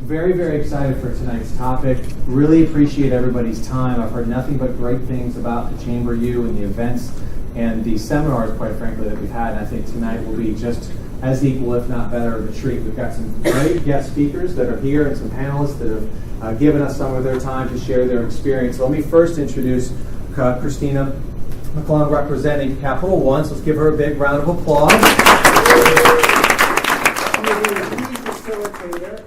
Very, very excited for tonight's topic. Really appreciate everybody's time. I've heard nothing but great things about the Chamber U and the events and the seminars, quite frankly, that we've had. And I think tonight will be just as equal, if not better, of a treat. We've got some great guest speakers that are here and some panelists that have given us some of their time to share their experience. So let me first introduce Christina McClung, representing Capital One. So let's give her a big round of applause.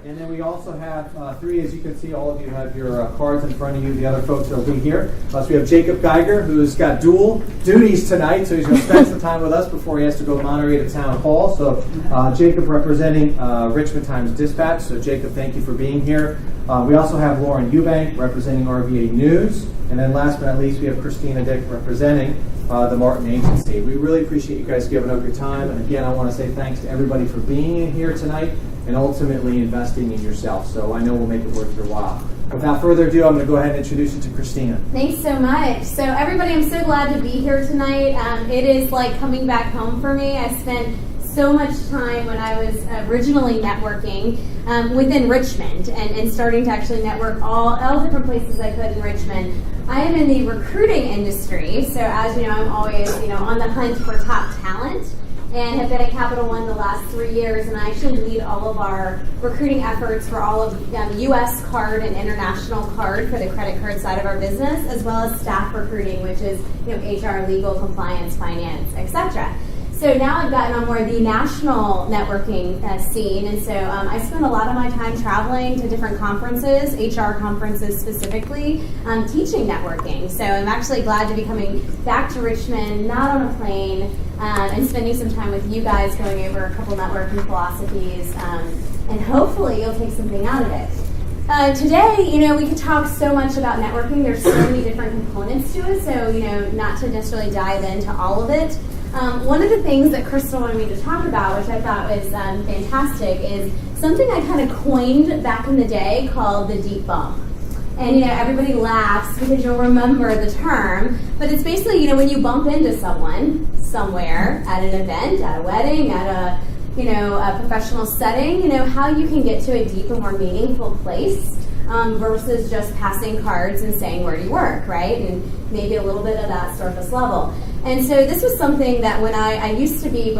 And then we also have three, as you can see, all of you have your cards in front of you. The other folks will be here. So we have Jacob Geiger, who's got dual duties tonight, so he's going to spend some time with us before he has to go moderate a town hall. So Jacob representing Richmond Times-Dispatch. So Jacob, thank you for being here. We also have Lauren Eubank representing RVA News. And then last but not least, we have Christina Dick representing the Martin Agency. We really appreciate you guys giving up your time. And again, I want to say thanks to everybody for being in here tonight and ultimately investing in yourself. So I know we'll make it worth your while. Without further ado, I'm going to go ahead and introduce you to Christina. Thanks so much. So everybody, I'm so glad to be here tonight. It is like coming back home for me. I spent so much time when I was originally networking within Richmond and starting to actually network all different places I could in Richmond. I am in the recruiting industry, so as you know, I'm always on the hunt for top talent, and have been at Capital One the last 3 years, and I actually lead all of our recruiting efforts for all of U.S. card and international card for the credit card side of our business, as well as staff recruiting, which is HR, legal, compliance, finance, etc. So now I've gotten on more of the national networking scene, and so I spend a lot of my time traveling to different conferences, HR conferences specifically, teaching networking. So I'm actually glad to be coming back to Richmond, not on a plane, and spending some time with you guys going over a couple networking philosophies, and hopefully you'll take something out of it. Today, we could talk so much about networking. There's so many different components to it, so, not to necessarily dive into all of it. One of the things that Crystal wanted me to talk about, which I thought was fantastic, is something I kind of coined back in the day called the deep bump. And, everybody laughs because you'll remember the term, but it's basically, when you bump into someone somewhere at an event, at a wedding, at a professional setting, how you can get to a deeper, more meaningful place versus just passing cards and saying where do you work, right? And maybe a little bit of that surface level. And so this was something that when I used to be,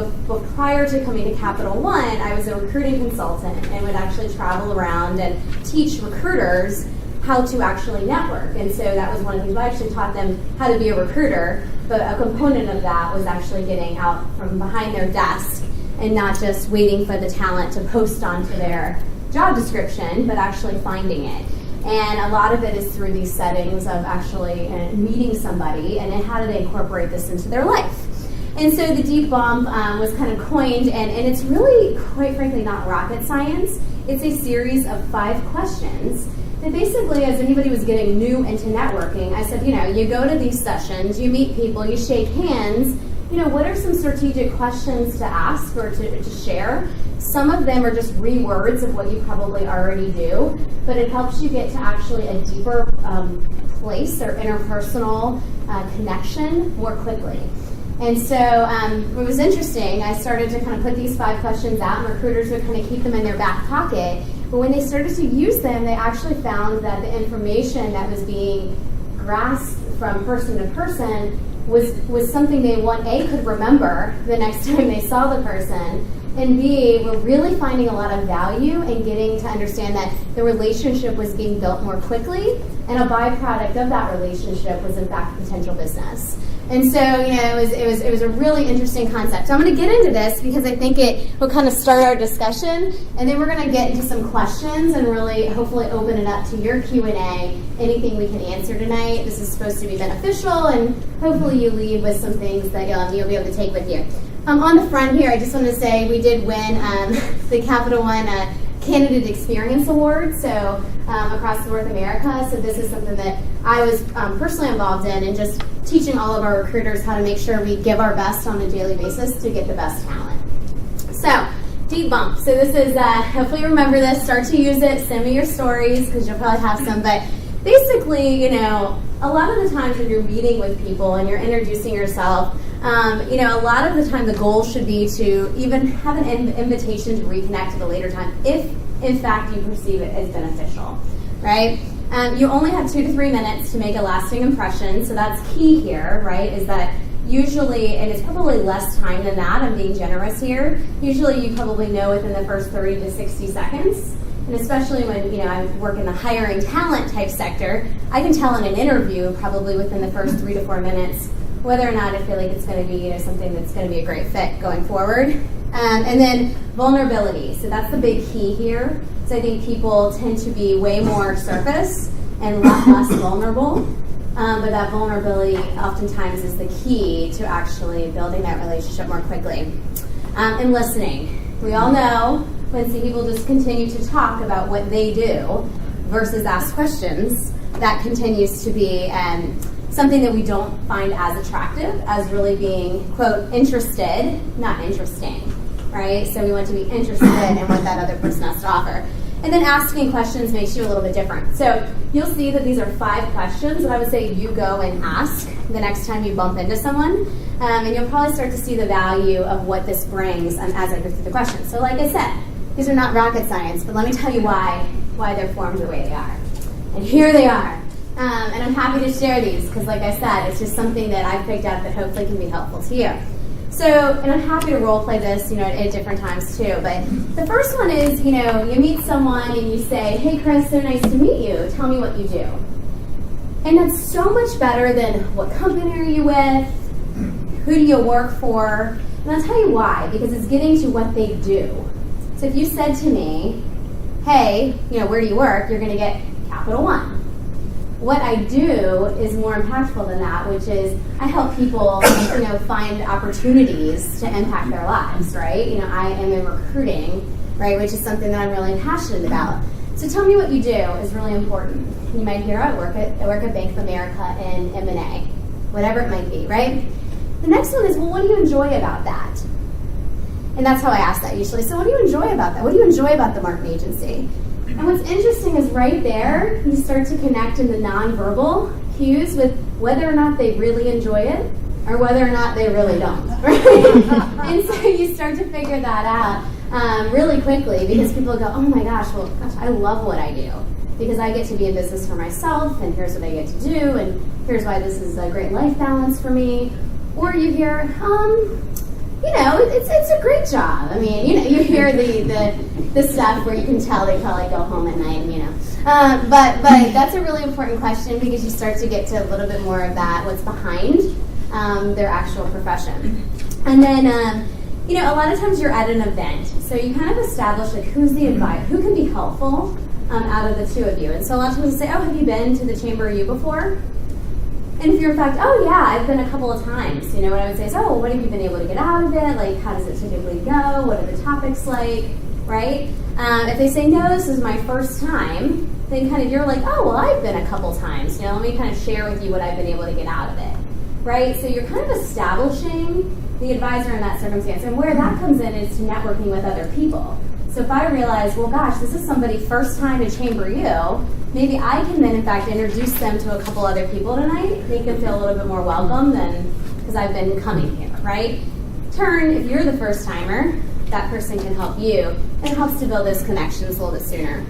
prior to coming to Capital One, I was a recruiting consultant and would actually travel around and teach recruiters how to actually network. And so that was one of the things. I actually taught them how to be a recruiter, but a component of that was actually getting out from behind their desk and not just waiting for the talent to post onto their job description, but actually finding it. And a lot of it is through these settings of actually meeting somebody and then how do they incorporate this into their life. And so the deep bump was kind of coined, and it's really, quite frankly, not rocket science. It's a series of 5 questions that basically, as anybody was getting new into networking, I said, you go to these sessions, you meet people, you shake hands, what are some strategic questions to ask or to share? Some of them are just rewords of what you probably already do, but it helps you get to actually a deeper place or interpersonal connection more quickly. And so it was interesting. I started to kind of put these 5 questions out, and recruiters would kind of keep them in their back pocket. But when they started to use them, they actually found that the information that was being grasped from person to person was something they, A, could remember the next time they saw the person, and B, were really finding a lot of value in getting to understand that the relationship was being built more quickly, and a byproduct of that relationship was in fact potential business. And so, it was a really interesting concept. So I'm going to get into this because I think it will kind of start our discussion, and then we're going to get into some questions and really hopefully open it up to your Q&A, anything we can answer tonight. This is supposed to be beneficial, and hopefully you leave with some things that you'll be able to take with you. On the front here, I just want to say we did win the Capital One Candidate Experience Award, so across North America. So this is something that I was personally involved in, and just teaching all of our recruiters how to make sure we give our best on a daily basis to get the best talent. So, deep bump. So this is, hopefully you remember this, start to use it, send me your stories, because you'll probably have some, but basically, a lot of the times when you're meeting with people and you're introducing yourself, a lot of the time the goal should be to even have an invitation to reconnect at a later time if if fact you perceive it as beneficial, right? You only have 2 to 3 minutes to make a lasting impression, so that's key here, right? Is that usually, and it's probably less time than that, I'm being generous here, usually you probably know within the first 30 to 60 seconds, and especially when, I work in the hiring talent type sector, I can tell in an interview probably within the first 3 to 4 minutes whether or not I feel like it's going to be, something that's going to be a great fit going forward. And then vulnerability, so that's the big key here. So I think people tend to be way more surface and a lot less vulnerable. But that vulnerability oftentimes is the key to actually building that relationship more quickly. And listening. We all know when people just continue to talk about what they do versus ask questions, that continues to be something that we don't find as attractive as really being, quote, interested, not interesting, right? So we want to be interested in what that other person has to offer. And then asking questions makes you a little bit different. So you'll see that these are 5 questions that I would say you go and ask the next time you bump into someone. And you'll probably start to see the value of what this brings as I go through the questions. So like I said, these are not rocket science, but let me tell you why they're formed the way they are. And here they are. And I'm happy to share these because like I said, it's just something that I've picked up that hopefully can be helpful to you. So, and I'm happy to role play this, at different times too. But the first one is, you meet someone and you say, "Hey, Chris, so nice to meet you. Tell me what you do." And that's so much better than what company are you with, who do you work for, and I'll tell you why. Because it's getting to what they do. So if you said to me, "Hey, where do you work?" You're going to get capital one. What I do is more impactful than that, which is I help people, find opportunities to impact their lives, right? I am in recruiting, right, which is something that I'm really passionate about. So tell me what you do is really important. You might hear I work at Bank of America in M&A, whatever it might be, right? The next one is, well, what do you enjoy about that? And that's how I ask that usually. So what do you enjoy about that? What do you enjoy about the marketing agency? And what's interesting is right there, you start to connect in the nonverbal cues with whether or not they really enjoy it or whether or not they really don't, right? And so you start to figure that out really quickly because people go, "Oh my gosh, I love what I do because I get to be in business for myself and here's what I get to do and here's why this is a great life balance for me." Or you hear, it's a great job. I mean, you hear the stuff where you can tell they probably go home at night, But that's a really important question because you start to get to a little bit more of that, what's behind their actual profession. And then, a lot of times you're at an event, so you kind of establish who's the advisor, who can be helpful out of the two of you. And so a lot of times you say, "Oh, have you been to the Chamber of You before?" And if you're in fact, "Oh yeah, I've been a couple of times," what I would say is, "Oh, what have you been able to get out of it? Like, how does it typically go? What are the topics like?" Right? If they say, "No, this is my first time," then kind of you're like, "Oh, well, I've been a couple times. Let me kind of share with you what I've been able to get out of it." Right? So you're kind of establishing the advisor in that circumstance. And where that comes in is to networking with other people. So if I realize, well, gosh, this is somebody first time to Chamber U, maybe I can then, in fact, introduce them to a couple other people tonight. Make them feel a little bit more welcome than because I've been coming here, right? If you're the first timer, that person can help you. And it helps to build those connections a little bit sooner.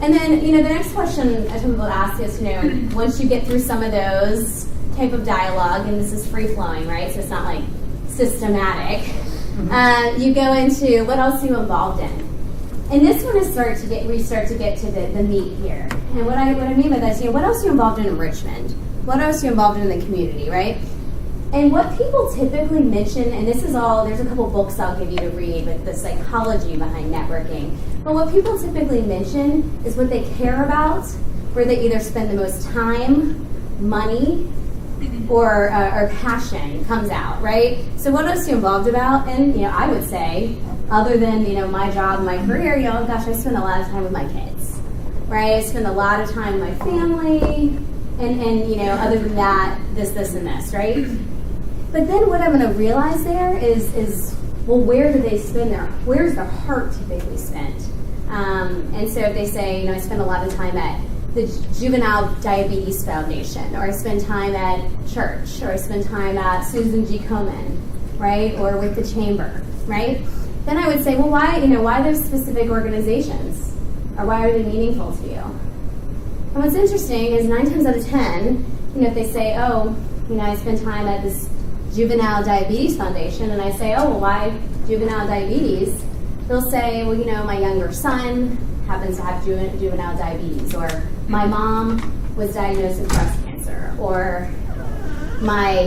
And then, the next question I tell people to ask is, once you get through some of those type of dialogue, and this is free-flowing, right? So it's not like systematic. You go into what else are you involved in? And this one is we start to get to the meat here. And what I mean by that is, what else are you involved in Richmond? What else are you involved in the community, right? And what people typically mention, and this is all, there's a couple books I'll give you to read with the psychology behind networking. But what people typically mention is what they care about, where they either spend the most time, money, or passion comes out, right? So what else are you involved about? And, I would say, other than, my job, my career, gosh, I spend a lot of time with my kids, right? I spend a lot of time with my family, and other than that, this, and this, right? But then what I'm going to realize there is well, where do they spend where's their heart typically spent? And so if they say, I spend a lot of time at the Juvenile Diabetes Foundation, or I spend time at church, or I spend time at Susan G. Komen, right? Or with the Chamber, right? Then I would say, well, why those specific organizations? Or why are they meaningful to you? And what's interesting is 9 times out of 10, if they say, oh, I spend time at this juvenile diabetes foundation, and I say, oh, well, why juvenile diabetes? They'll say, well, my younger son happens to have juvenile diabetes, or my mom was diagnosed with breast cancer, or my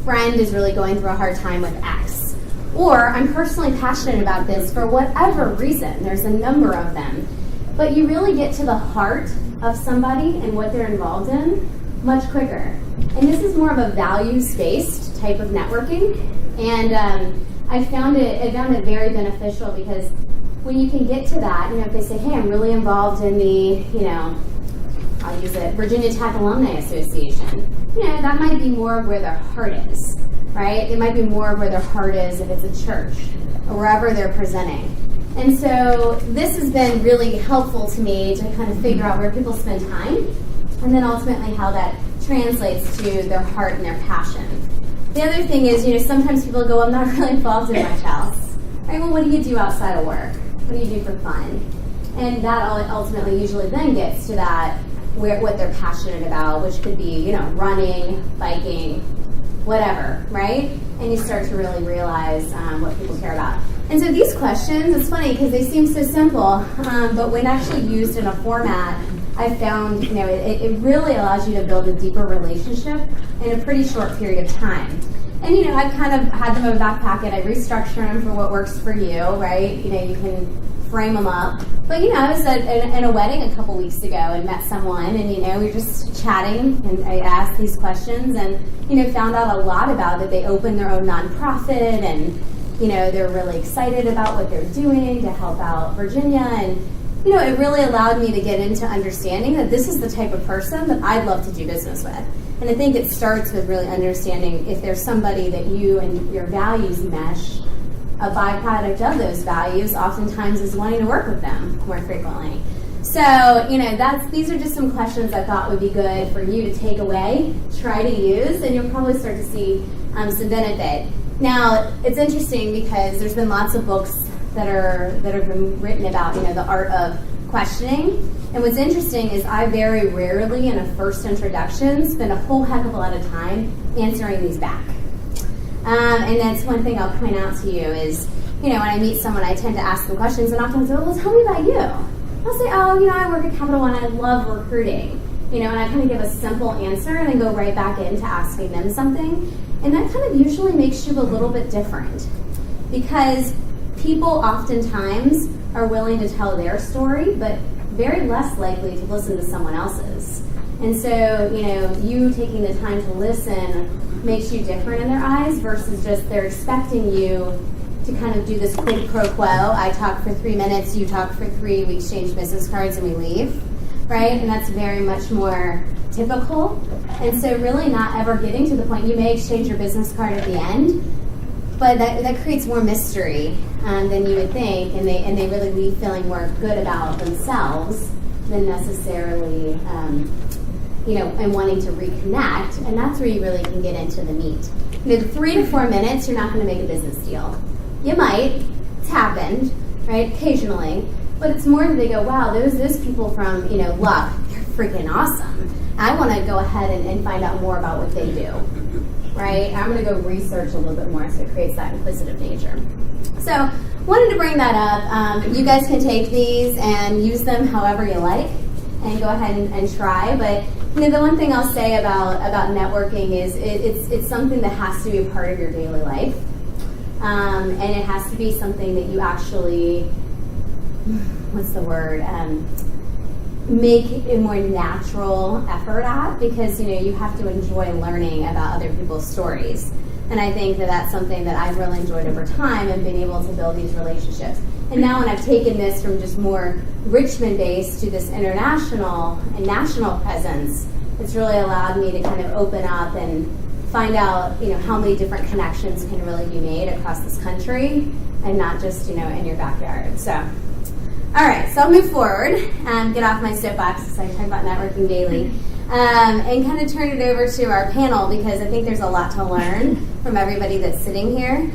friend is really going through a hard time with X. Or I'm personally passionate about this for whatever reason. There's a number of them. But you really get to the heart of somebody and what they're involved in much quicker. And this is more of a values-based type of networking. And I found it very beneficial because when you can get to that, if they say, hey, I'm really involved in the, I'll use it, Virginia Tech Alumni Association, that might be more of where their heart is, right? It might be more of where their heart is if it's a church or wherever they're presenting. And so this has been really helpful to me to kind of figure out where people spend time and then ultimately how that translates to their heart and their passion. The other thing is, sometimes people go, I'm not really involved in much else. Right? Well, what do you do outside of work? What do you do for fun? And that ultimately usually then gets to that, what they're passionate about, which could be, running, biking, whatever, right? And you start to really realize what people care about. And so these questions, it's funny because they seem so simple, but when actually used in a format, I found, it really allows you to build a deeper relationship in a pretty short period of time. And, I've kind of had them in a back pocket. I restructure them for what works for you, right? You can frame them up. But, I was in a wedding a couple weeks ago and met someone, and, we were just chatting, and I asked these questions and, found out a lot about it. They opened their own nonprofit, and, they're really excited about what they're doing to help out Virginia. And, it really allowed me to get into understanding that this is the type of person that I'd love to do business with. And I think it starts with really understanding if there's somebody that you and your values mesh. A byproduct of those values oftentimes is wanting to work with them more frequently. So, these are just some questions I thought would be good for you to take away, try to use, and you'll probably start to see some benefit. Now, it's interesting because there's been lots of books that have been written about, the art of questioning. And what's interesting is I very rarely in a first introduction spend a whole heck of a lot of time answering these back. And that's one thing I'll point out to you is, when I meet someone, I tend to ask them questions, and often say, well, tell me about you. I'll say, I work at Capital One, I love recruiting. And I kind of give a simple answer and then go right back into asking them something. And that kind of usually makes you a little bit different because people oftentimes are willing to tell their story, but very less likely to listen to someone else's. And so, you taking the time to listen makes you different in their eyes versus just they're expecting you to kind of do this quid pro quo. I talk for 3 minutes, you talk for 3, we exchange business cards and we leave, right? And that's very much more typical. And so really not ever getting to the point, you may exchange your business card at the end, but that creates more mystery than you would think, and they really leave feeling more good about themselves than necessarily, and wanting to reconnect. And that's where you really can get into the meat. The 3 to 4 minutes, you're not going to make a business deal. You might. It's happened, right? Occasionally. But it's more that they go, wow, those people from, Luck, they're freaking awesome. I want to go ahead and find out more about what they do, right? I'm going to go research a little bit more, so it creates that inquisitive nature. So, wanted to bring that up. You guys can take these and use them however you like, and go ahead and try. But the one thing I'll say about networking is it's something that has to be a part of your daily life, and it has to be something that you actually, make a more natural effort at, because you have to enjoy learning about other people's stories. And I think that's something that I've really enjoyed over time and been able to build these relationships. And now when I've taken this from just more Richmond-based to this international and national presence, it's really allowed me to kind of open up and find out, how many different connections can really be made across this country and not just, in your backyard. So, all right, so I'll move forward and get off my soapbox because I talk about networking daily. And kind of turn it over to our panel, because I think there's a lot to learn from everybody that's sitting here.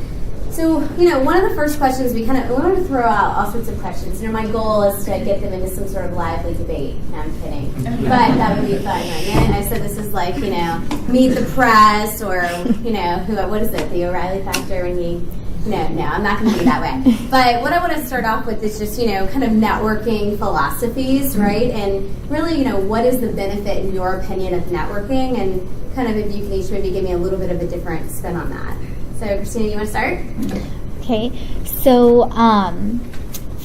So, one of the first questions we wanted to throw out all sorts of questions. My goal is to get them into some sort of lively debate. No, I'm kidding. But that would be fun, right? I said this is like, meet the press or, what is it, the O'Reilly factor when you... No, I'm not going to be that way. But what I want to start off with is just, kind of networking philosophies, right? And really, what is the benefit, in your opinion, of networking? And kind of if you can each maybe give me a little bit of a different spin on that. So, Christina, you want to start? Okay. So,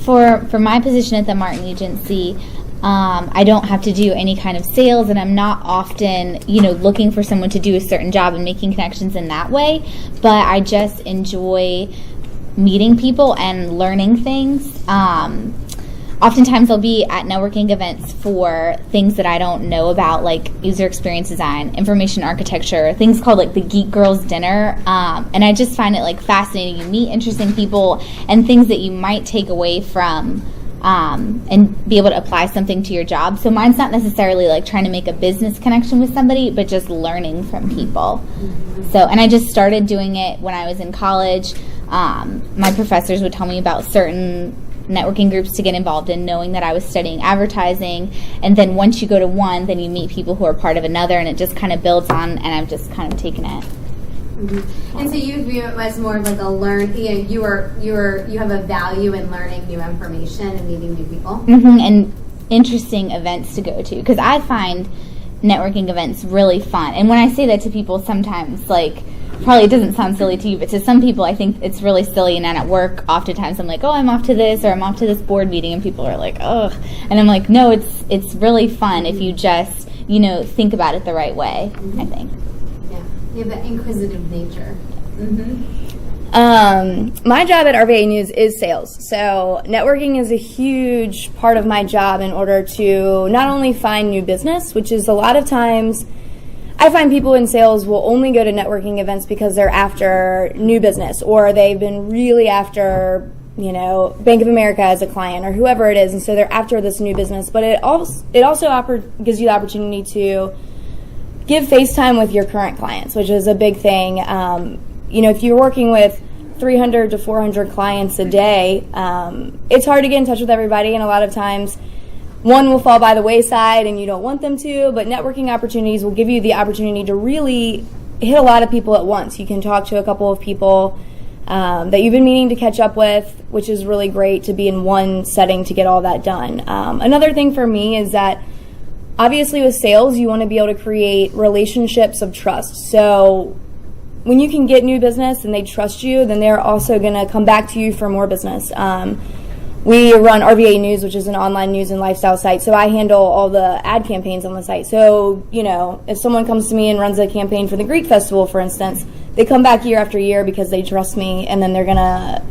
for my position at the Martin Agency, I don't have to do any kind of sales, and I'm not often, looking for someone to do a certain job and making connections in that way. But I just enjoy meeting people and learning things. Oftentimes I'll be at networking events for things that I don't know about, like user experience design, information architecture, things called like the Geek Girls Dinner. And I just find it fascinating. You meet interesting people and things that you might take away from and be able to apply something to your job. So mine's not necessarily trying to make a business connection with somebody, but just learning from people. So, and I just started doing it when I was in college. My professors would tell me about certain networking groups to get involved in, knowing that I was studying advertising. And then once you go to one, then you meet people who are part of another, and it just kind of builds on, and I've just kind of taken it. Mm-hmm. And so you view it as more of you have a value in learning new information and meeting new people. Mm-hmm. And interesting events to go to, because I find networking events really fun. And when I say that to people, sometimes probably it doesn't sound silly to you, but to some people I think it's really silly. And then at work, oftentimes I'm like, oh, I'm off to this, or I'm off to this board meeting, and people are like, ugh. And I'm like, no, it's really fun if you just think about it the right way. Mm-hmm. I think. You have that inquisitive nature. Mm-hmm. My job at RVA News is sales. So networking is a huge part of my job in order to not only find new business, which is a lot of times I find people in sales will only go to networking events because they're after new business, or they've been really after, Bank of America as a client or whoever it is. And so they're after this new business. But it also gives you the opportunity to give face time with your current clients, which is a big thing. If you're working with 300 to 400 clients a day, it's hard to get in touch with everybody, and a lot of times one will fall by the wayside and you don't want them to, but networking opportunities will give you the opportunity to really hit a lot of people at once. You can talk to a couple of people that you've been meaning to catch up with, which is really great to be in one setting to get all that done. Another thing for me is that obviously with sales, you want to be able to create relationships of trust. So when you can get new business and they trust you, then they're also going to come back to you for more business. We run RVA News, which is an online news and lifestyle site, so I handle all the ad campaigns on the site. So, if someone comes to me and runs a campaign for the Greek Festival, for instance, they come back year after year because they trust me, and then they're going to,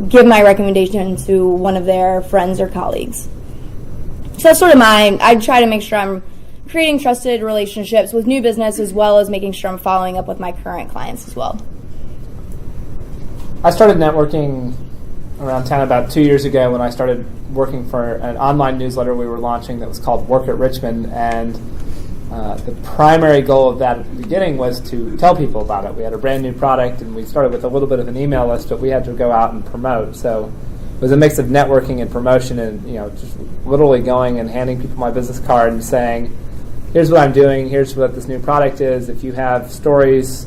give my recommendation to one of their friends or colleagues. So that's sort of I try to make sure I'm creating trusted relationships with new business, as well as making sure I'm following up with my current clients as well. I started networking around town about 2 years ago when I started working for an online newsletter we were launching that was called Work at Richmond, and the primary goal of that at the beginning was to tell people about it. We had a brand new product, and we started with a little bit of an email list, but we had to go out and promote. So it was a mix of networking and promotion, and just literally going and handing people my business card and saying, here's what I'm doing, here's what this new product is. If you have stories,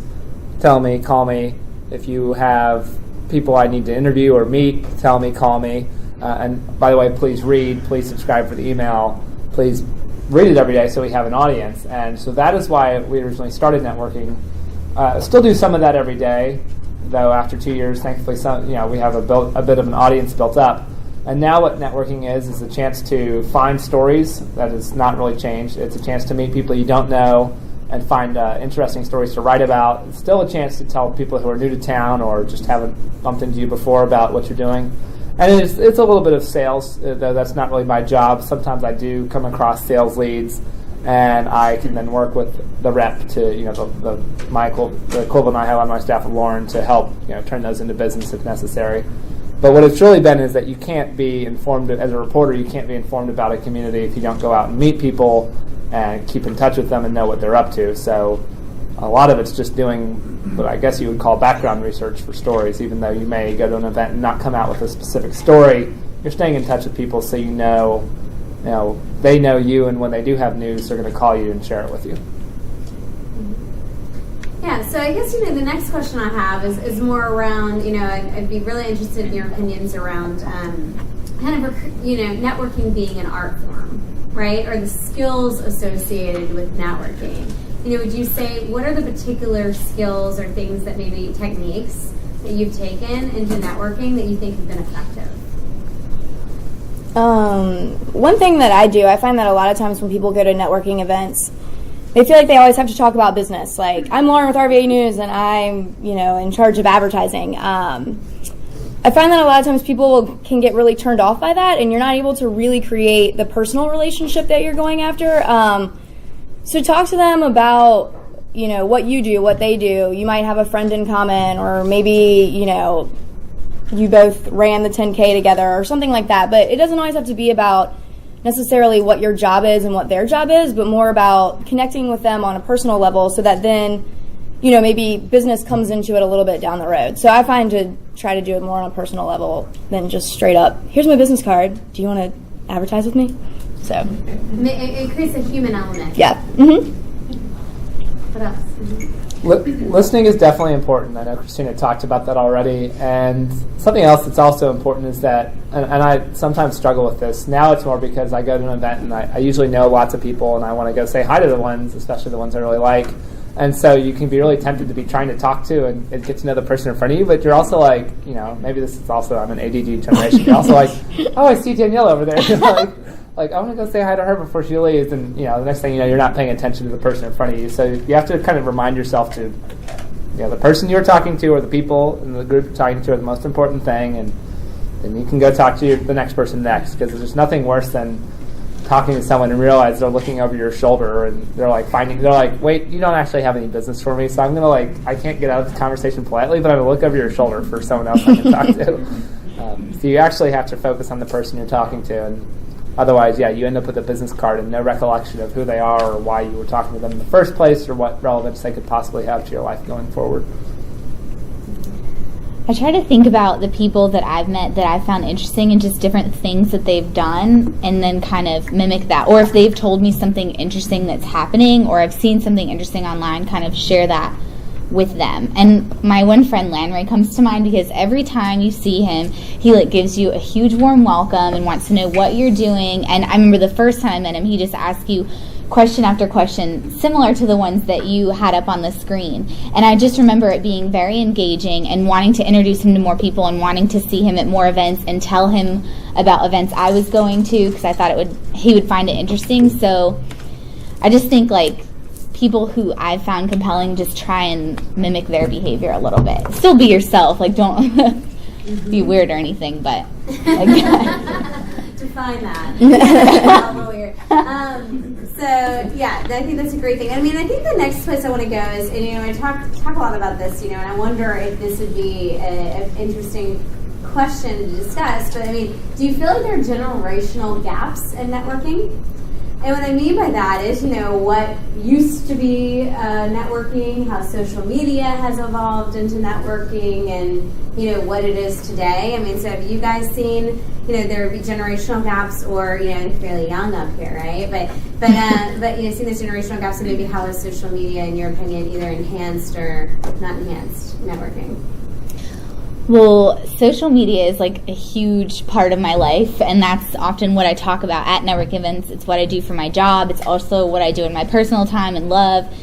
tell me, call me. If you have people I need to interview or meet, tell me, call me. And by the way, please read, please subscribe for the email, please read it every day so we have an audience. And so that is why we originally started networking. Still do some of that every day, though after 2 years, thankfully, we have a bit of an audience built up. And now what networking is a chance to find stories. That has not really changed. It's a chance to meet people you don't know and find interesting stories to write about. It's still a chance to tell people who are new to town or just haven't bumped into you before about what you're doing. And it's a little bit of sales, though that's not really my job. Sometimes I do come across sales leads, and I can then work with the rep to, the equivalent I have on my staff of Lauren to help, turn those into business if necessary. But what it's really been is that you can't be informed, as a reporter, you can't be informed about a community if you don't go out and meet people and keep in touch with them and know what they're up to. So a lot of it's just doing what I guess you would call background research for stories. Even though you may go to an event and not come out with a specific story, you're staying in touch with people so you know they know you, and when they do have news, they're going to call you and share it with you. Yeah, so I guess, the next question I have is more around, I'd be really interested in your opinions around kind of, networking being an art form, right? Or the skills associated with networking. Would you say, what are the particular skills or things that maybe techniques that you've taken into networking that you think have been effective? One thing that I do, I find that a lot of times when people go to networking events, they feel like they always have to talk about business. Like, I'm Lauren with RVA News, and I'm, in charge of advertising. I find that a lot of times people can get really turned off by that, and you're not able to really create the personal relationship that you're going after. So talk to them about, what you do, what they do. You might have a friend in common, or maybe, you both ran the 10K together or something like that. But it doesn't always have to be about necessarily what your job is and what their job is, but more about connecting with them on a personal level so that then, maybe business comes into it a little bit down the road. So I find to try to do it more on a personal level than just straight up, here's my business card. Do you want to advertise with me? So it creates a human element. Yeah. Mm-hmm. What else? Listening is definitely important. I know Christina talked about that already. And something else that's also important is that, and I sometimes struggle with this, now it's more because I go to an event and I usually know lots of people and I want to go say hi to the ones, especially the ones I really like. And so you can be really tempted to be trying to talk to and get to know the person in front of you, but you're also like, maybe this is also, I'm an ADD generation, you're also like, oh, I see Danielle over there. Like, I want to go say hi to her before she leaves, and the next thing you know, you're not paying attention to the person in front of you. So you have to kind of remind yourself to, the person you're talking to or the people in the group you're talking to are the most important thing, and then you can go talk to the next person next, because there's nothing worse than talking to someone and realize they're looking over your shoulder and they're like, wait, you don't actually have any business for me, so I'm going to I can't get out of the conversation politely, but I'm going to look over your shoulder for someone else I can talk to. So you actually have to focus on the person you're talking to, and otherwise, you end up with a business card and no recollection of who they are or why you were talking to them in the first place or what relevance they could possibly have to your life going forward. I try to think about the people that I've met that I've found interesting and just different things that they've done, and then kind of mimic that. Or if they've told me something interesting that's happening, or I've seen something interesting online, kind of share that with them. And my one friend Lanray comes to mind, because every time you see him, he gives you a huge warm welcome and wants to know what you're doing. And I remember the first time I met him, he just asked you question after question similar to the ones that you had up on the screen, and I just remember it being very engaging and wanting to introduce him to more people and wanting to see him at more events and tell him about events I was going to, because I thought he would find it interesting. So I just think people who I've found compelling, just try and mimic their behavior a little bit. Still be yourself, don't be weird or anything, but define that. A little weird. So I think that's a great thing. I think the next place I want to go is, and I talk a lot about this, and I wonder if this would be an interesting question to discuss. But do you feel like there are generational gaps in networking? And what I mean by that is, what used to be networking, how social media has evolved into networking, and, what it is today. So have you guys seen, there would be generational gaps, or, fairly young up here, right? But seen those generational gaps, and maybe how has social media, in your opinion, either enhanced or not enhanced networking? Well, social media is a huge part of my life, and that's often what I talk about at network events. It's what I do for my job. It's also what I do in my personal time and love.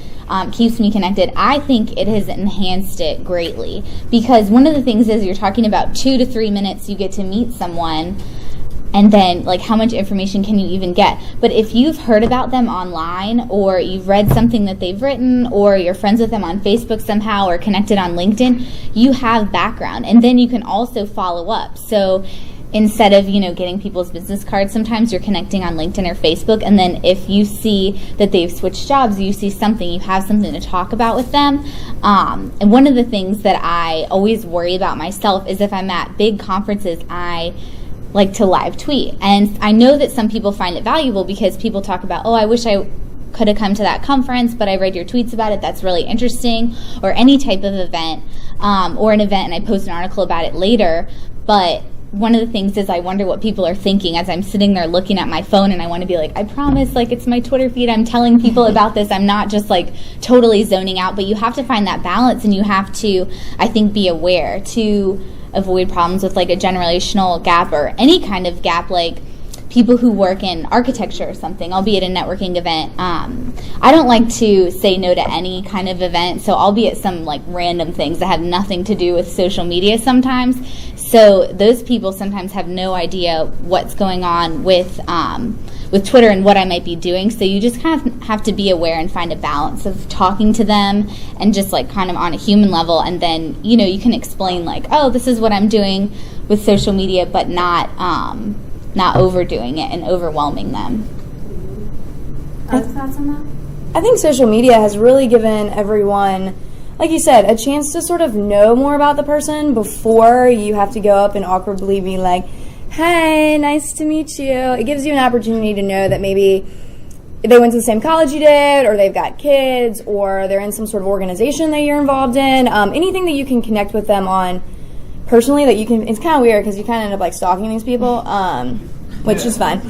Keeps me connected. I think it has enhanced it greatly, because one of the things is you're talking about 2 to 3 minutes you get to meet someone, and then how much information can you even get? But if you've heard about them online, or you've read something that they've written, or you're friends with them on Facebook somehow, or connected on LinkedIn, you have background, and then you can also follow up. So instead of getting people's business cards, sometimes you're connecting on LinkedIn or Facebook, and then if you see that they've switched jobs, you see something, you have something to talk about with them. And one of the things that I always worry about myself is if I'm at big conferences, I like to live tweet. And I know that some people find it valuable, because people talk about, I wish I could have come to that conference, but I read your tweets about it. That's really interesting. Or any type of event, or an event and I post an article about it later. But one of the things is I wonder what people are thinking as I'm sitting there looking at my phone, and I want to be like, I promise, like, it's my Twitter feed. I'm telling people about this. I'm not just like totally zoning out. But you have to find that balance, and you have to, I think, be aware to avoid problems with like a generational gap or any kind of gap, like people who work in architecture or something. I'll be at a networking event. I don't like to say no to any kind of event, so I'll be at some like random things that have nothing to do with social media sometimes. So those people sometimes have no idea what's going on with Twitter and what I might be doing. So you just kind of have to be aware and find a balance of talking to them and just like kind of on a human level. And then, you know, you can explain like, oh, this is what I'm doing with social media, but not overdoing it and overwhelming them. Other thoughts on that? I think social media has really given everyone, like you said, a chance to sort of know more about the person before you have to go up and awkwardly be like, hey, nice to meet you. It gives you an opportunity to know that maybe they went to the same college you did, or they've got kids, or they're in some sort of organization that you're involved in. Anything that you can connect with them on personally that you can, it's kind of weird because you kind of end up like stalking these people, which is fine.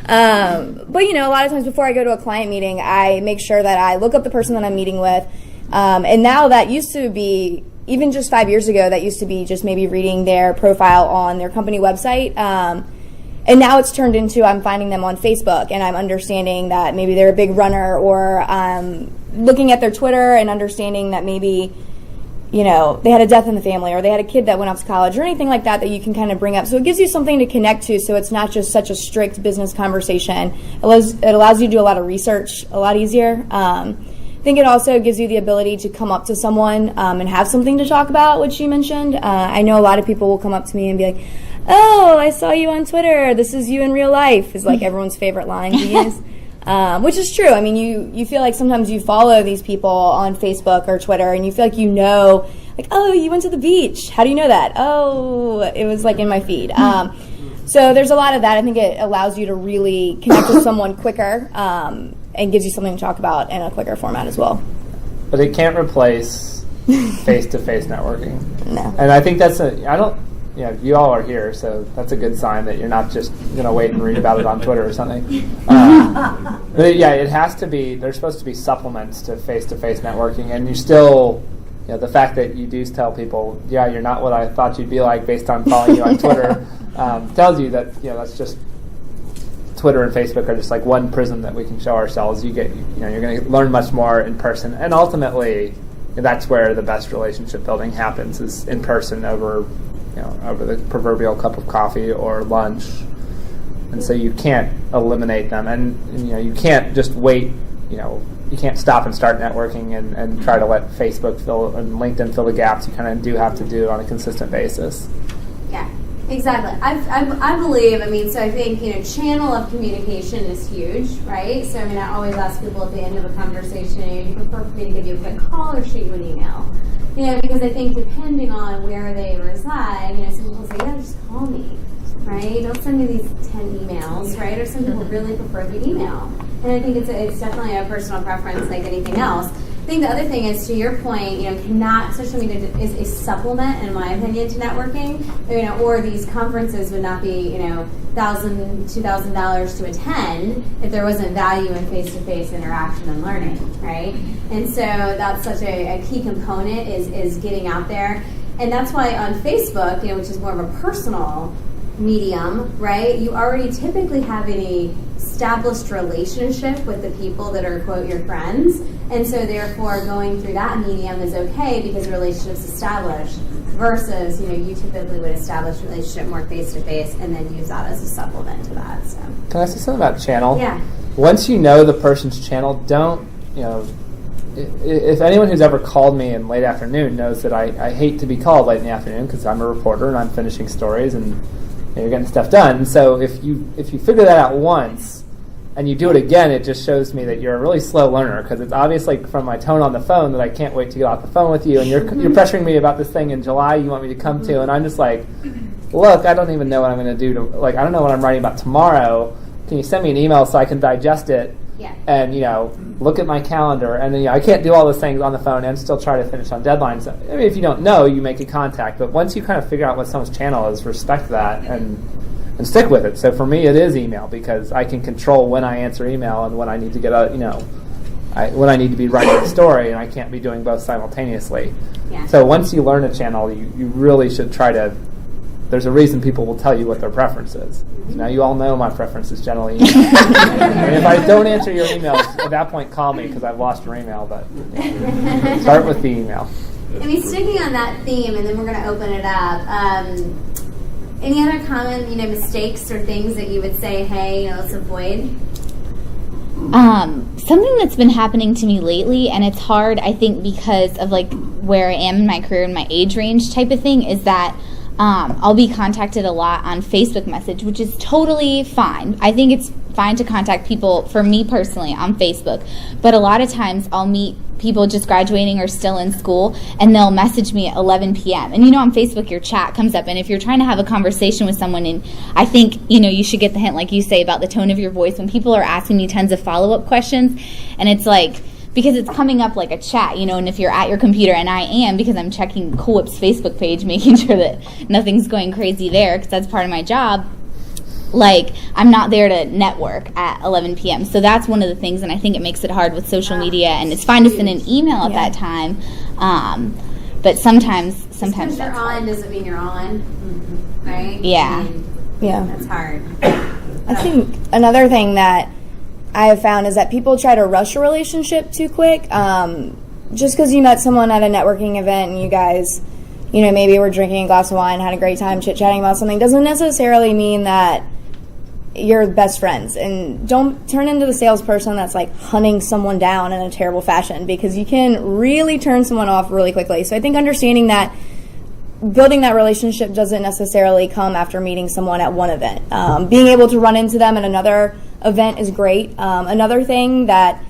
But you know, a lot of times before I go to a client meeting, I make sure that I look up the person that I'm meeting with. And now that used to be, even just 5 years ago, that used to be just maybe reading their profile on their company website. And now it's turned into I'm finding them on Facebook and I'm understanding that maybe they're a big runner, or looking at their Twitter and understanding that maybe, you know, they had a death in the family, or they had a kid that went off to college, or anything like that that you can kind of bring up. So it gives you something to connect to, so it's not just such a strict business conversation. It allows you to do a lot of research a lot easier. I think it also gives you the ability to come up to someone and have something to talk about, which you mentioned. I know a lot of people will come up to me and be like, oh, I saw you on Twitter. This is you in real life, is like everyone's favorite line to use. Which is true. I mean, you feel like sometimes you follow these people on Facebook or Twitter, and you feel like you know, like, oh, you went to the beach. How do you know that? Oh, it was like in my feed. So there's a lot of that. I think it allows you to really connect with someone quicker, and gives you something to talk about in a quicker format as well. But it can't replace face-to-face networking. No. And I think you all are here, so that's a good sign that you're not just going to wait and read about it on Twitter or something. But yeah, it has to be, there's supposed to be supplements to face-to-face networking, and you still, you know, the fact that you do tell people, yeah, you're not what I thought you'd be like based on following you on Twitter, tells you that, you know, that's just, Twitter and Facebook are just like one prism that we can show ourselves. You're going to learn much more in person, and ultimately, that's where the best relationship building happens, is in person over the proverbial cup of coffee or lunch. And so you can't eliminate them, and you know, you can't just wait, you know, you can't stop and start networking and try to let Facebook and LinkedIn fill the gaps. You kind of do have to do it on a consistent basis. Yeah, exactly. I believe, so I think, you know, channel of communication is huge, right? So, I always ask people at the end of a conversation, do you prefer for me to give you a quick call or shoot you an email? You know, because I think depending on where they reside, you know, some people say, yeah, just call me, right? Don't send me these 10 emails, right? Or some people really prefer the email. And I think it's definitely a personal preference like anything else. I think the other thing is, to your point, you know, social media is a supplement, in my opinion, to networking. You know, or these conferences would not be, you know, $1,000, $2,000 to attend if there wasn't value in face-to-face interaction and learning, right? And so that's such a key component is getting out there, and that's why on Facebook, you know, which is more of a personal medium, right? You already typically have an established relationship with the people that are, quote, your friends, and so therefore going through that medium is okay because the relationship's established, versus, you know, you typically would establish a relationship more face-to-face and then use that as a supplement to that. So, can I say something about channel? Yeah. Once you know the person's channel, don't, you know, if anyone who's ever called me in late afternoon knows that I hate to be called late in the afternoon because I'm a reporter and I'm finishing stories and you're getting stuff done. So if you figure that out once and you do it again, it just shows me that you're a really slow learner, because it's obviously from my tone on the phone that I can't wait to get off the phone with you, and you're pressuring me about this thing in July you want me to come to, and I'm just like, look, I don't even know what I'm going to do. I don't know what I'm writing about tomorrow. can you send me an email so I can digest it Yeah. and, look at my calendar? And, I can't do all those things on the phone and still try to finish on deadlines. I mean, if you don't know, you make a contact. But once you kind of figure out what someone's channel is, respect that and stick with it. So for me, it is email because I can control when I answer email and when I need to get when I need to be writing a story, and I can't be doing both simultaneously. Yeah. So once you learn a channel, you really should try to. There's a reason people will tell you what their preference is. Now you all know my preference is generally email. And if I don't answer your emails, at that point call me because I've lost your email. But start with the email. I mean, sticking on that theme, and then we're going to open it up. Any other common, mistakes or things that you would say, hey, let's avoid? Something that's been happening to me lately, and it's hard, I think, because of like where I am in my career and my age range type of thing, is that I'll be contacted a lot on Facebook message, which is totally fine. I think it's fine to contact people, for me personally, on Facebook. But a lot of times I'll meet people just graduating or still in school, and they'll message me at 11 p.m. And on Facebook, your chat comes up. And if you're trying to have a conversation with someone, and I think, you should get the hint, like you say, about the tone of your voice when people are asking me tons of follow-up questions. And it's like, because it's coming up like a chat, and if you're at your computer, and I am, because I'm checking Cool Whip's Facebook page, making sure that nothing's going crazy there, because that's part of my job, like, I'm not there to network at 11 p.m. So that's one of the things, and I think it makes it hard with social media, and it's fine to send an email at that time, but sometimes Because you're on doesn't mean you're on, right? Yeah. Yeah. That's hard. I think another thing that I have found is that people try to rush a relationship too quick. Just because you met someone at a networking event and you guys, maybe were drinking a glass of wine, had a great time chit-chatting about something, doesn't necessarily mean that you're best friends. And don't turn into the salesperson that's like hunting someone down in a terrible fashion, because you can really turn someone off really quickly. So I think understanding that building that relationship doesn't necessarily come after meeting someone at one event. Being able to run into them at another event is great. Another thing that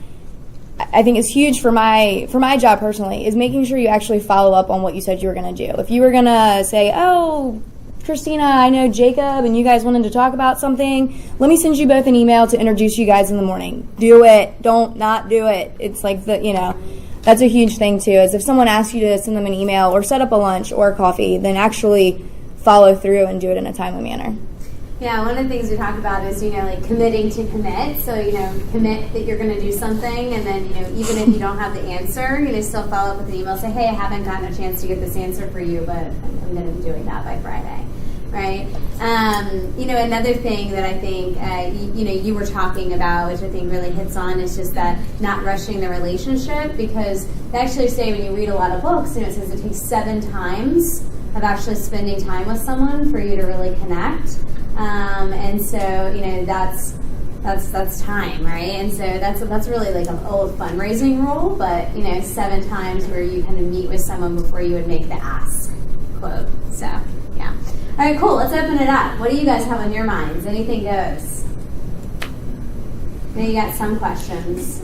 I think is huge for my job personally is making sure you actually follow up on what you said you were going to do. If you were going to say, oh, Christina, I know Jacob, and you guys wanted to talk about something, let me send you both an email to introduce you guys in the morning. Do it. Don't not do it. It's like that's a huge thing too, is if someone asks you to send them an email or set up a lunch or a coffee, then actually follow through and do it in a timely manner. Yeah, one of the things we talked about is, like committing to commit. So, commit that you're going to do something, and then, even if you don't have the answer, still follow up with an email, say, hey, I haven't gotten a chance to get this answer for you, but I'm going to be doing that by Friday, right? Another thing that I think, you were talking about, which I think really hits on, is just that not rushing the relationship, because they actually say when you read a lot of books, it says it takes 7 times of actually spending time with someone for you to really connect. And so, that's time, right? And so that's really like an old fundraising rule, but 7 times where you kind of meet with someone before you would make the ask quote. So yeah. All right, cool. Let's open it up. What do you guys have on your minds? Anything goes. Maybe you got some questions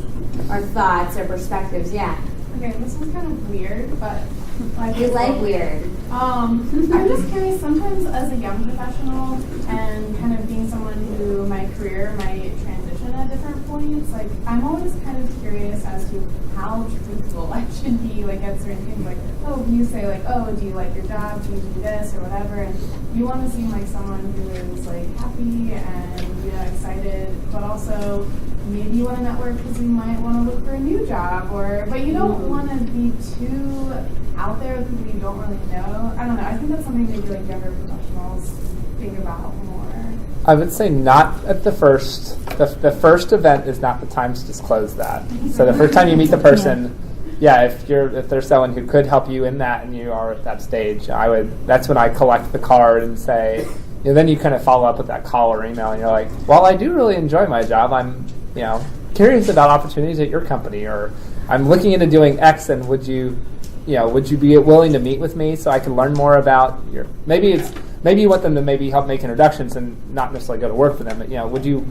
or thoughts or perspectives. Yeah. Okay, this one's kind of weird, but You like weird. I'm just curious, sometimes as a young professional and kind of being someone who my career might transition at different points, like I'm always kind of curious as to how truthful I should be, like at certain things, like, oh, you say like, oh, do you like your job, do you do this or whatever, and you want to seem like someone who is like happy and excited, but also maybe you want to network because you might want to look for a new job, but you don't want to be too out there with people you don't really know. I don't know. I think that's something maybe like younger professionals think about more. I would say not at the first. The first event is not the time to disclose that. So the first time you meet the person, if there's someone who could help you in that and you are at that stage, that's when I collect the card and say, then you kind of follow up with that call or email, and you're like, well, I do really enjoy my job. I'm curious about opportunities at your company, or I'm looking into doing X, and would you be willing to meet with me so I can learn more about maybe you want them to maybe help make introductions and not necessarily go to work for them, but would you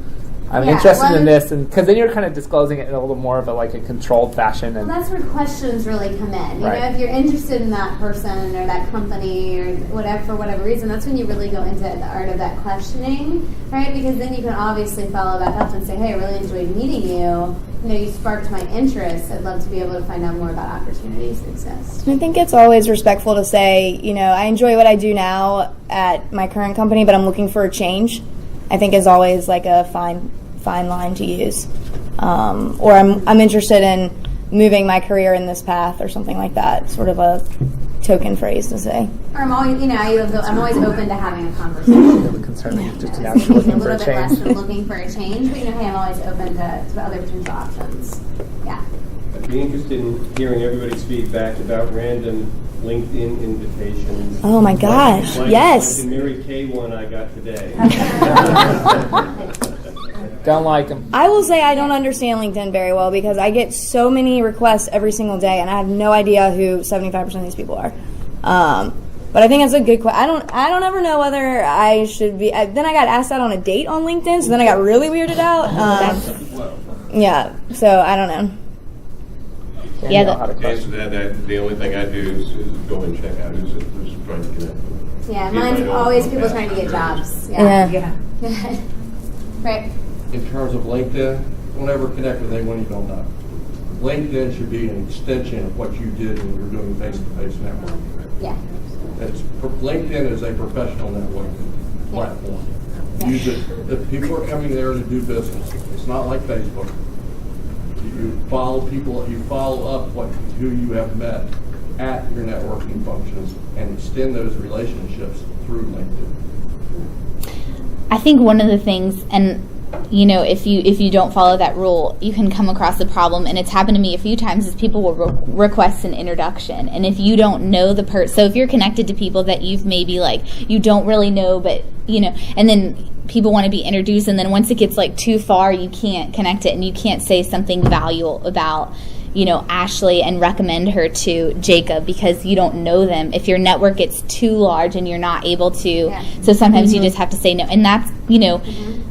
I'm Yeah, interested well, in this, and because then you're kind of disclosing it in a little more of a controlled fashion. Well, And that's where questions really come in. You Right. know, if you're interested in that person or that company or whatever, for whatever reason, that's when you really go into the art of that questioning, right? Because then you can obviously follow back up and say, hey, I really enjoyed meeting you. You know, you sparked my interest. I'd love to be able to find out more about opportunities that exist. I think it's always respectful to say, you know, I enjoy what I do now at my current company, but I'm looking for a change. I think is always like a fine line to use. Or I'm interested in moving my career in this path or something like that. Sort of a token phrase to say. Or I'm always, I'm always open to having a conversation. the concern is just It's naturally a looking for little a bit less change. than looking for a change, but hey, I'm always open to other potential options. Yeah. I'd be interested in hearing everybody's feedback about random LinkedIn invitations. Oh my gosh, Like yes. the Mary Kay one I got today. Don't like them. I will say I don't understand LinkedIn very well because I get so many requests every single day, and I have no idea who 75% of these people are. But I think it's a good question. I don't ever know whether I should be. Then I got asked out on a date on LinkedIn, so then I got really weirded out. Yeah, so I don't know. Yeah, Know how to To question. answer that, the only thing I do is go and check out who's trying to connect with me. Yeah, If mine's I don't always know people that, trying to get very jobs. Yeah. Right. In terms of LinkedIn, don't ever connect with anyone you don't know. LinkedIn should be an extension of what you did when you were doing face-to-face networking. Yeah. LinkedIn is a professional networking platform. Yeah. Use it. If people are coming there to do business, it's not like Facebook. You follow people. You follow up who you have met at your networking functions and extend those relationships through LinkedIn. I think one of the things, and you know, if you don't follow that rule, you can come across a problem, and it's happened to me a few times, is people will request an introduction, and if you don't know the person, so if you're connected to people that you've maybe you don't really know, but you know, and then people want to be introduced, and then once it gets too far, you can't connect it, and you can't say something valuable about, you know, Ashley and recommend her to Jacob because you don't know them. If your network gets too large and you're not able to, so sometimes you just have to say no. And that's, you know,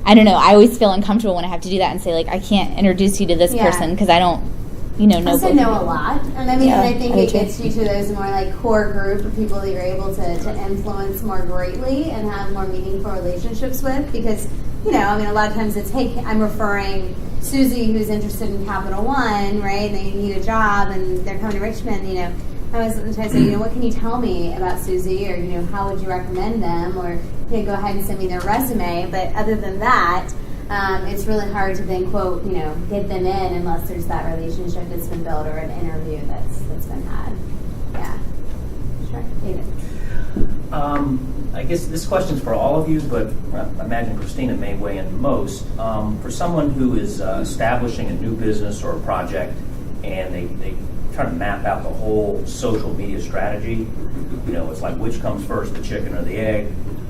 I don't know, I always feel uncomfortable when I have to do that and say, I can't introduce you to this person because I don't, you know I say both no a people. lot, and I mean, Yeah, and I think I do it too. gets you to those more core group of people that you're able to influence more greatly and have more meaningful relationships with. Because you know, I mean, a lot of times it's, hey, I'm referring Susie who's interested in Capital One, right? And they need a job, and they're coming to Richmond. You know, I was trying to say, you know, what can you tell me about Susie, or you know, how would you recommend them, or you know, go ahead and send me their resume. But other than that. It's really hard to then quote, you know, get them in unless there's that relationship that's been built or an interview that's been had. Yeah. Sure. David. I guess this question's for all of you, but I imagine Christina may weigh in most. For someone who is establishing a new business or a project and they try to map out the whole social media strategy, you know, it's like which comes first, the chicken or the egg?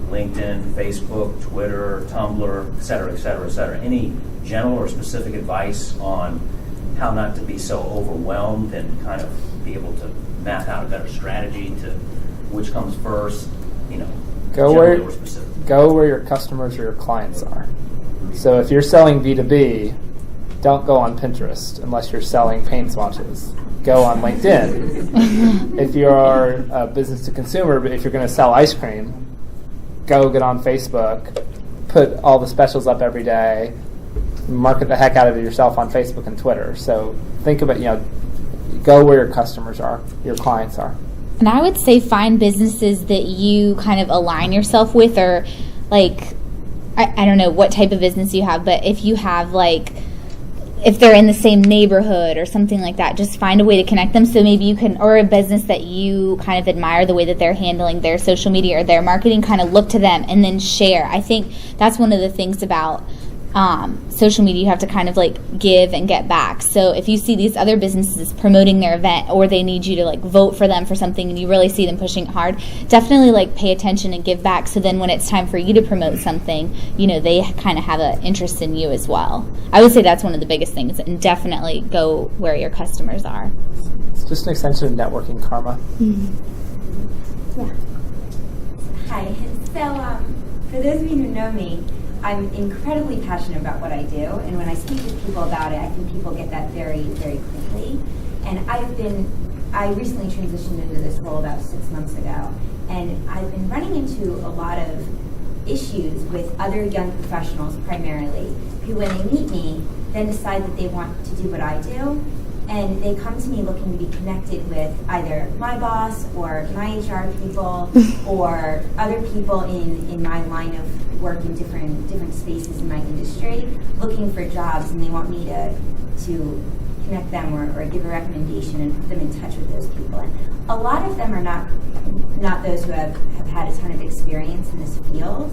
LinkedIn, Facebook, Twitter, Tumblr, et cetera, et cetera, et cetera. Any general or specific advice on how not to be so overwhelmed and kind of be able to map out a better strategy to which comes first, you know, generally or specific? Go where your customers or your clients are. So if you're selling B2B, don't go on Pinterest unless you're selling paint swatches. Go on LinkedIn. If you're a business to consumer, but if you're going to sell ice cream, go get on Facebook, put all the specials up every day, market the heck out of it yourself on Facebook and Twitter. So think about, you know, go where your customers are, your clients are. And I would say find businesses that you kind of align yourself with, or I don't know what type of business you have, but if you have if they're in the same neighborhood or something like that, just find a way to connect them. So maybe you can, or a business that you kind of admire the way that they're handling their social media or their marketing, kind of look to them and then share. I think that's one of the things about social media. You have to kind of give and get back. So if you see these other businesses promoting their event, or they need you to vote for them for something, and you really see them pushing hard, definitely pay attention and give back. So then when it's time for you to promote something, you know, they kind of have an interest in you as well. I would say that's one of the biggest things, and definitely go where your customers are. It's just an extension of networking karma. Yeah. Hi. So, for those of you who know me, I'm incredibly passionate about what I do, and when I speak with people about it, I think people get that very, very quickly. And I recently transitioned into this role about 6 months ago, and I've been running into a lot of issues with other young professionals primarily, who when they meet me, then decide that they want to do what I do, and they come to me looking to be connected with either my boss or my HR people or other people in my line of work in different spaces in my industry, looking for jobs, and they want me to connect them or give a recommendation and put them in touch with those people. And a lot of them are not those who have had a ton of experience in this field,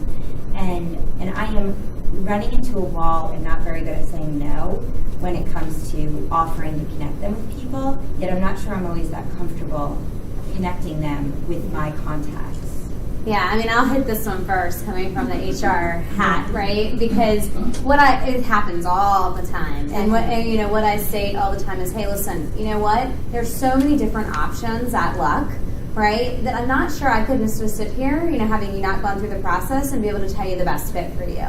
and I am running into a wall and not very good at saying no when it comes to offering to connect them with people, yet I'm not sure I'm always that comfortable connecting them with my contacts. Yeah, I mean, I'll hit this one first, coming from the HR hat, right? Because it happens all the time, and what I say all the time is, hey, listen, you know what? There's so many different options at Luck, right? That I'm not sure I could just sit here, having you not gone through the process and be able to tell you the best fit for you.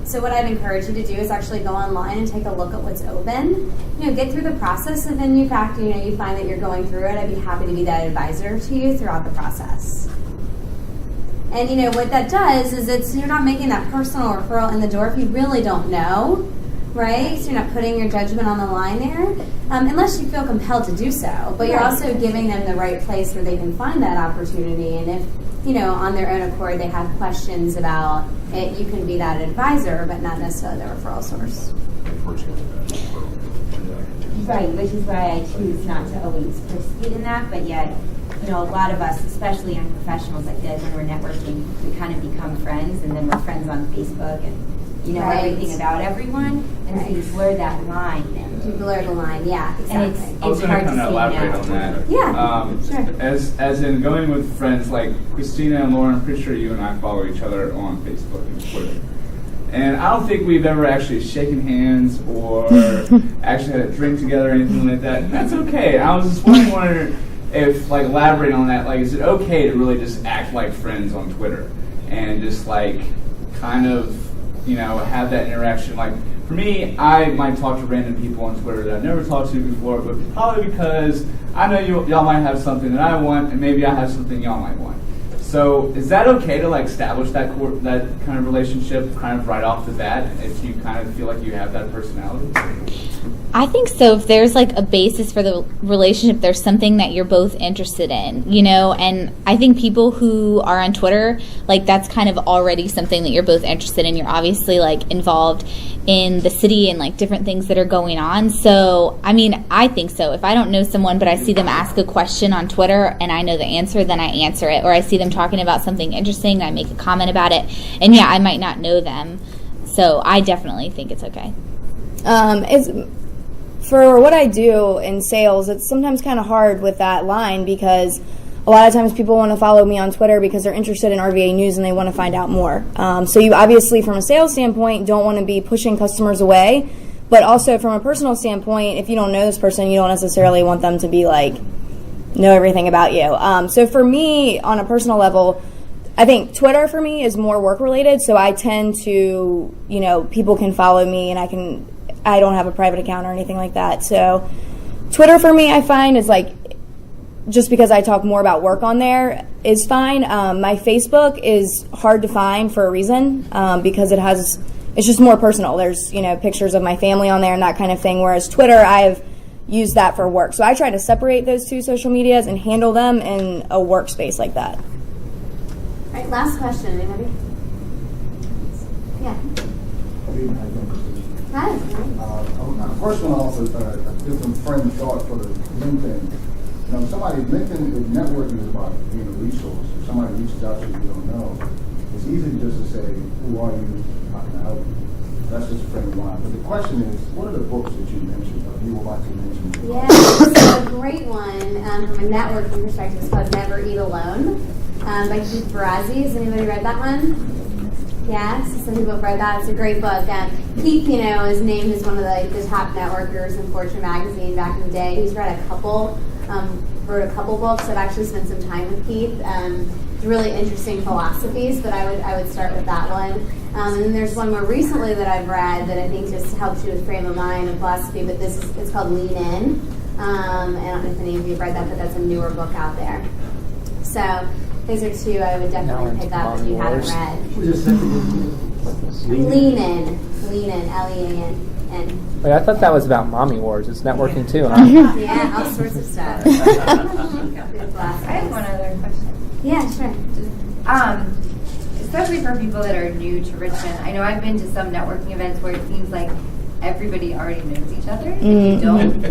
So what I'd encourage you to do is actually go online and take a look at what's open. Get through the process, and then you find that you're going through it. I'd be happy to be that advisor to you throughout the process. And what that does is you're not making that personal referral in the door if you really don't know, right? So you're not putting your judgment on the line there, unless you feel compelled to do so. But you're also giving them the right place where they can find that opportunity. And if, on their own accord, they have questions about it, you can be that advisor, but not necessarily the referral source. Right, which is why I choose not to always participate in that, but yet, a lot of us, especially young professionals, I feel like when we're networking, we kind of become friends, and then we're friends on Facebook, and everything about everyone, and so you blur that line. You blur the line, yeah, exactly. And I was going to kind of elaborate on that. Yeah, sure. As in going with friends like Christina and Lauren, I'm pretty sure you and I follow each other on Facebook and Twitter. And I don't think we've ever actually shaken hands or actually had a drink together or anything like that. And that's okay. I was just wondering if, elaborating on that, is it okay to really just act like friends on Twitter and just, kind of, have that interaction? For me, I might talk to random people on Twitter that I've never talked to before, but probably because I know y'all might have something that I want, and maybe I have something y'all might want. So is that okay to establish that kind of relationship kind of right off the bat if you kind of feel like you have that personality? I think so. If there's a basis for the relationship, there's something that you're both interested in, and I think people who are on Twitter, that's kind of already something that you're both interested in. You're obviously involved in the city and different things that are going on. So, I mean, I think so. If I don't know someone, but I see them ask a question on Twitter and I know the answer, then I answer it. Or I see them talking about something interesting and I make a comment about it. And yeah, I might not know them. So I definitely think it's okay. For what I do in sales, it's sometimes kind of hard with that line because a lot of times people want to follow me on Twitter because they're interested in RVA news and they want to find out more. So you obviously, from a sales standpoint, don't want to be pushing customers away. But also from a personal standpoint, if you don't know this person, you don't necessarily want them to be know everything about you. So for me, on a personal level, I think Twitter for me is more work related. So I tend to, people can follow me and I don't have a private account or anything like that. So Twitter for me, I find is just because I talk more about work on there is fine. My Facebook is hard to find for a reason because it's just more personal. There's, pictures of my family on there and that kind of thing. Whereas Twitter, I've used that for work. So I try to separate those two social medias and handle them in a workspace like that. All right, last question. Anybody? Yeah. Hi. Personal also give some friend thought for the LinkedIn. LinkedIn is networking is about being a resource. If somebody reaches out to you don't know, it's easy just to say, who are you? How can I help you? That's just a friend of mine. But the question is, what are the books that you mentioned, or you were about to mention? Yeah, so a great one from a networking perspective is called Never Eat Alone by Keith Barrazzi. Has anybody read that one? Yeah, so some people have read that. It's a great book. Keith, is named as one of the top networkers in Fortune magazine back in the day. He's read a couple wrote a couple books. I've actually spent some time with Keith. Really interesting philosophies, but I would start with that one. And then there's one more recently that I've read that I think just helps you with frame of mind and philosophy, but it's called Lean In. I don't know if any of you have read that, but that's a newer book out there. So those are two I would definitely pick up if you haven't read. Lean In, Lean-N. Wait, I thought that was about mommy wars. It's networking too, huh? Yeah, all sorts of stuff. I have one other question. Yeah, sure. Especially for people that are new to Richmond. I know I've been to some networking events where it seems like everybody already knows each other and you don't.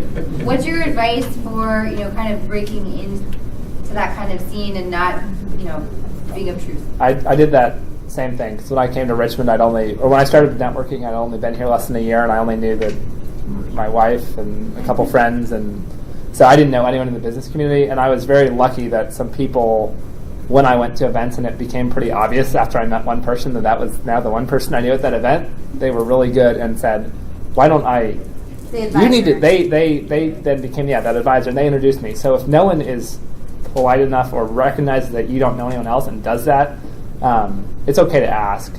What's your advice for, kind of breaking into that kind of scene and not, being obtrusive? I did that same thing, because when I came to Richmond, when I started networking, I'd only been here less than a year, and I only knew that my wife and a couple friends, and so I didn't know anyone in the business community, and I was very lucky that some people, when I went to events and it became pretty obvious after I met one person that was now the one person I knew at that event, they were really good and said, why don't I, you need to, they then became, that advisor, and they introduced me. So if no one is polite enough or recognizes that you don't know anyone else and does that, it's okay to ask,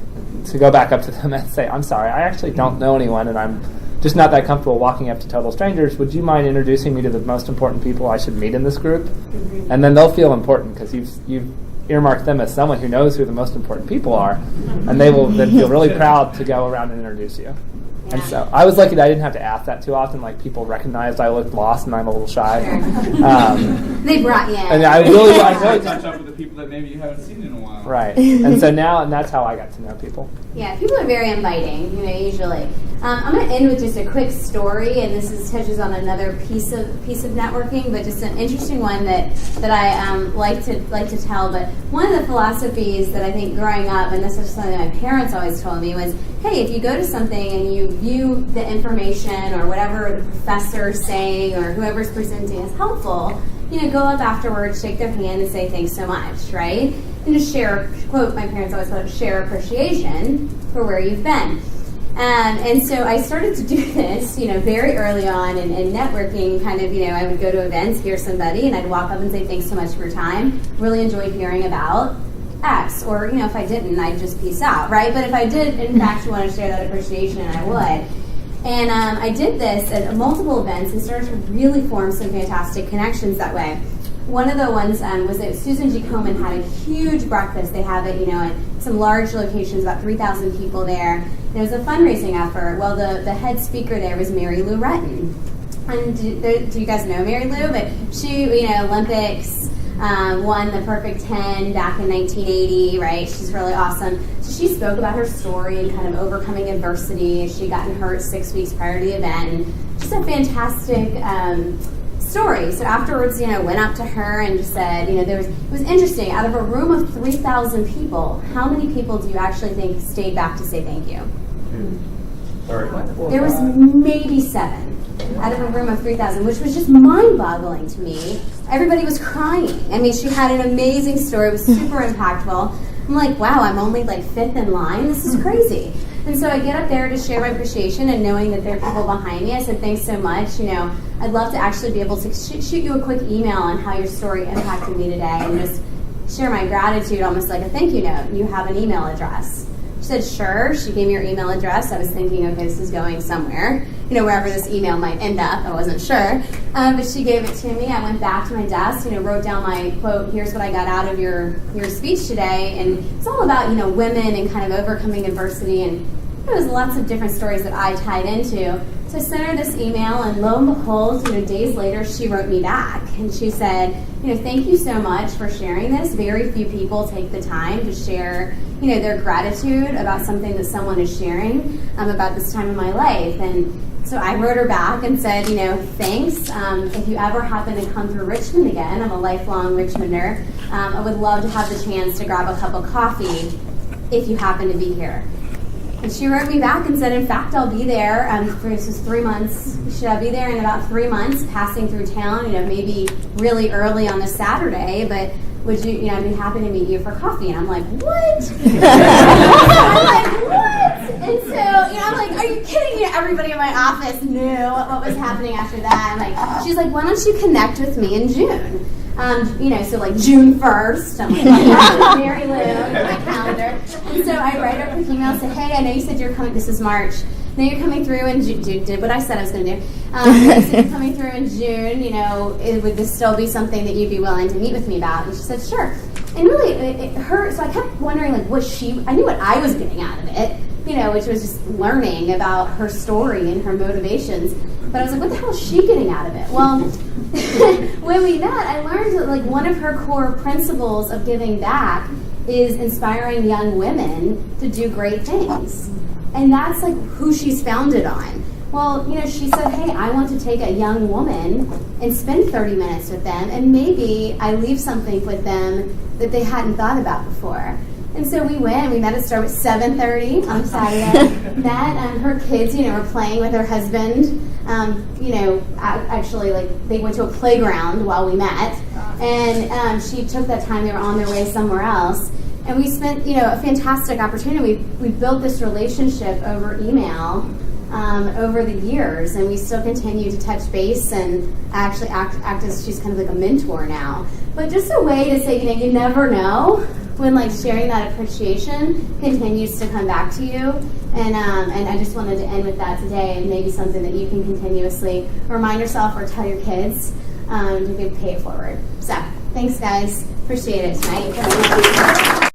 to go back up to them and say, I'm sorry, I actually don't know anyone, and I'm just not that comfortable walking up to total strangers. Would you mind introducing me to the most important people I should meet in this group? Mm-hmm. And then they'll feel important, because you've earmarked them as someone who knows who the most important people are, and they will then feel really proud to go around and introduce you. Yeah. And so I was lucky that I didn't have to ask that too often. Like, people recognized I looked lost and I'm a little shy. Sure. They brought you in. And I really catch up with the people that maybe you haven't seen in a while. Right. And so now, and that's how I got to know people. Yeah, people are very inviting, usually. I'm going to end with just a quick story, and this touches on another piece of networking, but just an interesting one that I like to tell. But one of the philosophies that I think growing up, and this is something my parents always told me, was, hey, if you go to something and you view the information or whatever the professor is saying or whoever's presenting as helpful, go up afterwards, shake their hand, and say thanks so much, right? And just share, quote, my parents always called it, share appreciation for where you've been. And so I started to do this, very early on in networking, kind of, I would go to events, hear somebody, and I'd walk up and say, thanks so much for your time. Really enjoyed hearing about X. Or, if I didn't, I'd just peace out, right? But if I did, in fact, want to share that appreciation, I would. And I did this at multiple events and started to really form some fantastic connections that way. One of the ones was that Susan G. Komen had a huge breakfast. They have it, at some large locations, about 3,000 people there. And it was a fundraising effort. Well, the head speaker there was Mary Lou Retton. And do you guys know Mary Lou? But she, Olympics, won the perfect 10 back in 1980, right? She's really awesome. So she spoke about her story and kind of overcoming adversity. She'd gotten hurt 6 weeks prior to the event. And just a fantastic story. So afterwards, went up to her and just said, it was interesting. Out of a room of 3,000 people, how many people do you actually think stayed back to say thank you? There was maybe 7 out of a room of 3,000, which was just mind-boggling to me. Everybody was crying. I mean, she had an amazing story. It was super impactful. I'm like, wow, I'm only like 5th in line. This is crazy. And so I get up there to share my appreciation, and knowing that there are people behind me, I said, thanks so much. I'd love to actually be able to shoot you a quick email on how your story impacted me today, and just share my gratitude, almost like a thank you note. You have an email address. She said, sure. She gave me her email address. I was thinking, okay, this is going somewhere, wherever this email might end up. I wasn't sure. But she gave it to me. I went back to my desk, wrote down my quote, here's what I got out of your speech today. And it's all about, women and kind of overcoming adversity. And there was lots of different stories that I tied into. So I sent her this email, and lo and behold, days later, she wrote me back. And she said, thank you so much for sharing this. Very few people take the time to share, their gratitude about something that someone is sharing about this time in my life. And so I wrote her back and said, thanks. If you ever happen to come through Richmond again, I'm a lifelong Richmonder, I would love to have the chance to grab a cup of coffee if you happen to be here. And she wrote me back and said, in fact, I'll be there. This was 3 months. Should I be there in about 3 months, passing through town, maybe really early on a Saturday, but would I'd be happy to meet you for coffee. And I'm like, what? I'm like, what? And so, I'm like, are you kidding me? Everybody in my office knew what was happening after that. And she's like, why don't you connect with me in June? So like June 1st, I'm like, Mary Lou, my calendar. And so I write her a quick email and say, hey, I know you said you're coming, this is March. I know you're coming through in June, did what I said I was going to do. You said you're coming through in June, would this still be something that you'd be willing to meet with me about? And she said, sure. And really, so I kept wondering, like, I knew what I was getting out of it, which was just learning about her story and her motivations. But I was like, what the hell is she getting out of it? Well, when we met, I learned that, like, one of her core principles of giving back is inspiring young women to do great things. And that's, like, who she's founded on. Well, she said, hey, I want to take a young woman and spend 30 minutes with them, and maybe I leave something with them that they hadn't thought about before. And so we went, and we met at Starbucks at 7:30 on Saturday. Met, her kids, were playing with her husband. Actually, like, they went to a playground while we met. And she took that time, they were on their way somewhere else. And we spent, a fantastic opportunity. We built this relationship over email over the years, and we still continue to touch base and actually act as she's kind of like a mentor now. But just a way to say, you never know when, like, sharing that appreciation continues to come back to you. And I just wanted to end with that today, and maybe something that you can continuously remind yourself or tell your kids to pay it forward. So thanks, guys. Appreciate it tonight.